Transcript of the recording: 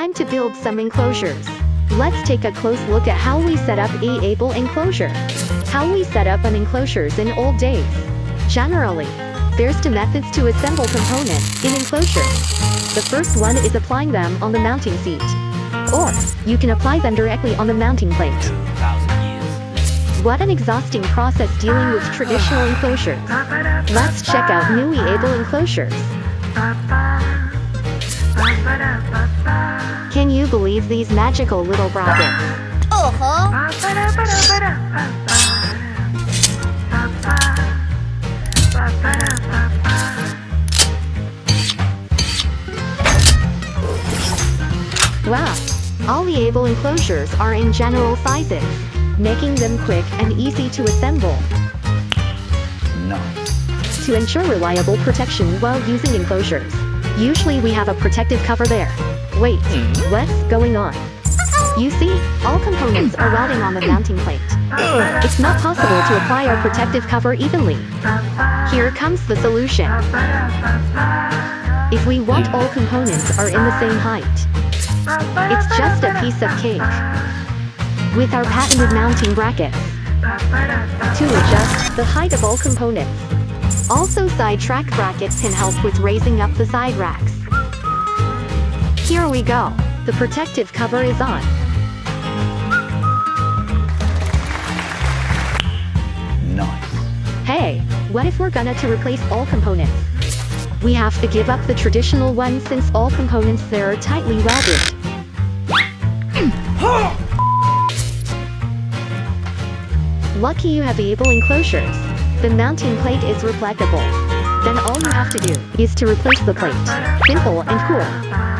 Time to build some enclosures. Let's take a close look at how we set up a able enclosure. How we set up an enclosures in old days. Generally, there's two methods to assemble components in enclosures. The first one is applying them on the mounting seat. Or, you can apply them directly on the mounting plate. What an exhausting process dealing with traditional enclosures. Let's check out new able enclosures. Can you believe these magical little brackets? Wow! All the able enclosures are in general sizes, making them quick and easy to assemble. Nice. To ensure reliable protection while using enclosures, usually we have a protective cover there. Wait, what's going on? You see, all components are routing on the mounting plate. It's not possible to apply our protective cover evenly. Here comes the solution. If we want all components are in the same height, it's just a piece of cake. With our patented mounting brackets, to adjust the height of all components. Also, side track brackets can help with raising up the side racks. Here we go. The protective cover is on. Nice. Hey, what if we're gonna to replace all components? We have to give up the traditional one since all components there are tightly welded. Lucky you have able enclosures. The mounting plate is reflectable. Then all you have to do is to replace the plate. Simple and cool.